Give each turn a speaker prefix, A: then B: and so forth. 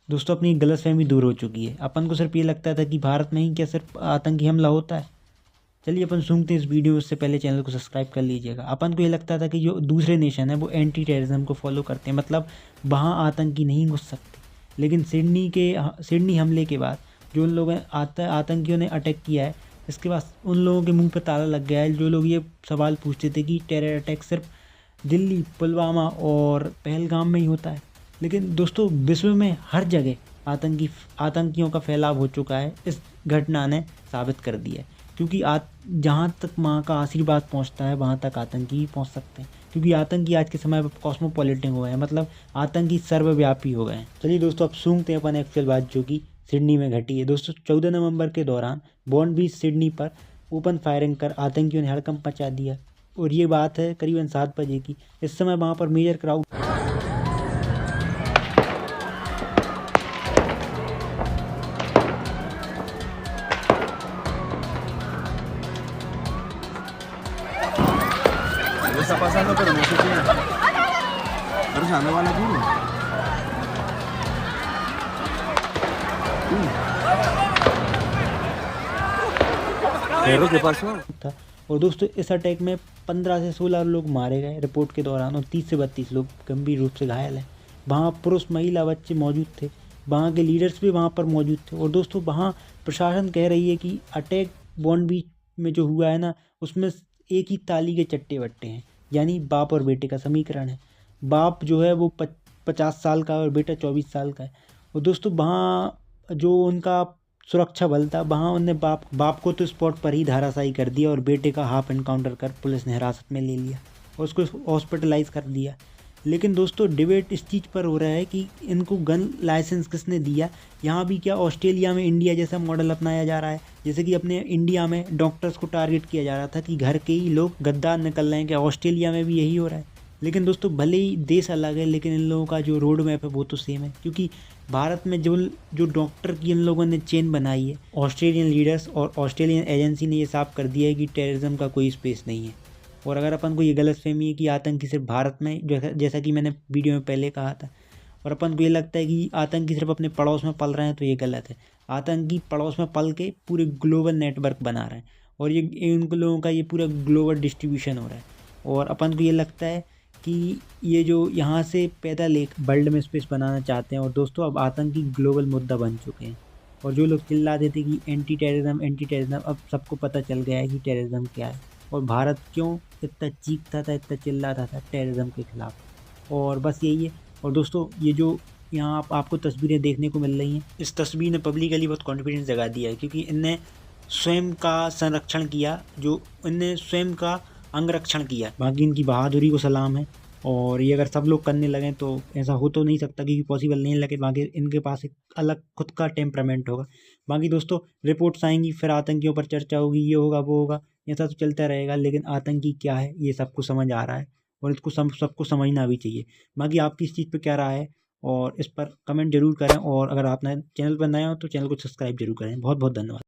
A: दोस्तों अपनी गलतफहमी दूर हो चुकी है। अपन को सिर्फ ये लगता था कि भारत में ही क्या सिर्फ आतंकी हमला होता है। चलिए अपन सुनते हैं इस वीडियो में, उससे पहले चैनल को सब्सक्राइब कर लीजिएगा। अपन को ये लगता था कि जो दूसरे नेशन है वो एंटी टेररिज्म को फॉलो करते हैं, मतलब वहाँ आतंकी नहीं घुस सकते। लेकिन सिडनी हमले के बाद जो उन लोगों आतंकियों ने अटैक किया है, इसके बाद उन लोगों के मुंह पर ताला लग गया है जो लोग ये सवाल पूछते थे कि टेरर अटैक सिर्फ दिल्ली, पुलवामा और पहलगाम में ही होता है। लेकिन दोस्तों विश्व में हर जगह आतंकियों का फैलाव हो चुका है, इस घटना ने साबित कर दिया है। क्योंकि जहाँ तक माँ का आशीर्वाद पहुँचता है वहाँ तक आतंकी ही पहुँच सकते हैं। क्योंकि आतंकी आज के समय पर कॉस्मोपॉलिटन हो गए हैं, मतलब आतंकी सर्वव्यापी हो गए हैं। चलिए दोस्तों अब सुनते हैं अपन एक्चुअल बात जो कि सिडनी में घटी है। दोस्तों 14 नवंबर के दौरान बॉन्ड बीच सिडनी पर ओपन फायरिंग कर आतंकियों ने हड़कंप मचा दिया। और ये बात है करीबन 7 बजे की। इस समय वहाँ पर major crowd
B: Está pasando, pero no sé qué. Pero se me va la duro. Pero ¿qué pasó?
A: था। और दोस्तों इस अटैक में 15 से 16 लोग मारे गए रिपोर्ट के दौरान, और 30 से 32 लोग गंभीर रूप से घायल हैं। वहाँ पुरुष, महिला, बच्चे मौजूद थे। वहाँ के लीडर्स भी वहाँ पर मौजूद थे। और दोस्तों वहाँ प्रशासन कह रही है कि अटैक बॉन्ड बीच में जो हुआ है ना, उसमें एक ही ताली के चट्टे बट्टे हैं, यानी बाप और बेटे का समीकरण है। बाप जो है वो 50 साल का और बेटा 24 साल का है। और दोस्तों वहाँ जो उनका सुरक्षा बल था, वहाँ उनने बाप को तो स्पॉट पर ही धराशायी कर दिया और बेटे का हाफ एनकाउंटर कर पुलिस ने हिरासत में ले लिया और उसको हॉस्पिटलाइज कर दिया। लेकिन दोस्तों डिबेट इस चीज़ पर हो रहा है कि इनको गन लाइसेंस किसने दिया। यहाँ भी क्या ऑस्ट्रेलिया में इंडिया जैसा मॉडल अपनाया जा रहा है, जैसे कि अपने इंडिया में डॉक्टर्स को टारगेट किया जा रहा था कि घर के ही लोग गद्दार निकल रहे हैं, क्या ऑस्ट्रेलिया में भी यही हो रहा है। लेकिन दोस्तों भले ही देश अलग है, लेकिन इन लोगों का जो रोड मैप है वो तो सेम है। क्योंकि भारत में जो डॉक्टर की इन लोगों ने चेन बनाई है, ऑस्ट्रेलियन लीडर्स और ऑस्ट्रेलियन एजेंसी ने ये साफ कर दिया है कि टेररिज्म का कोई स्पेस नहीं है। और अगर अपन को ये गलतफहमी है कि आतंकी सिर्फ भारत में, जैसा कि मैंने वीडियो में पहले कहा था, और अपन को ये लगता है कि आतंकी सिर्फ अपने पड़ोस में पल रहे हैं, तो ये गलत है। आतंकी पड़ोस में पल के पूरे ग्लोबल नेटवर्क बना रहे हैं, और ये इन लोगों का ये पूरा ग्लोबल डिस्ट्रीब्यूशन हो रहा है। और अपन को ये लगता है कि ये जो यहाँ से पैदा ले वर्ल्ड में स्पेस बनाना चाहते हैं। और दोस्तों अब आतंकी ग्लोबल मुद्दा बन चुके हैं। और जो लोग चिल्लाते थे कि एंटी टेररिज्म, अब सबको पता चल गया है कि टेररिज्म क्या है और भारत क्यों इतना चीखता था, इतना चिल्लाता था टेररिज्म के खिलाफ। और बस यही है। और दोस्तों ये जो यहाँ आपको तस्वीरें देखने को मिल रही हैं, इस तस्वीर ने पब्लिकली बहुत कॉन्फिडेंस जगा दिया है, क्योंकि इनने स्वयं का संरक्षण किया, जो इनने स्वयं का अंगरक्षण किया। बाकी इनकी बहादुरी को सलाम है। और ये अगर सब लोग करने लगें तो ऐसा हो तो नहीं सकता, क्योंकि पॉसिबल नहीं लगे। बाकी इनके पास एक अलग खुद का टेम्परामेंट होगा। बाकी दोस्तों रिपोर्ट्स आएंगी, फिर आतंकियों पर चर्चा होगी, ये होगा वो होगा, ऐसा तो चलता रहेगा। लेकिन आतंकी क्या है ये सबको समझ आ रहा है, और इसको सबको समझना भी चाहिए। बाकी आपकी इस चीज़ पर क्या राय है, और इस पर कमेंट जरूर करें। और अगर आप नए चैनल पर नए हो तो चैनल को सब्सक्राइब जरूर करें। बहुत बहुत धन्यवाद।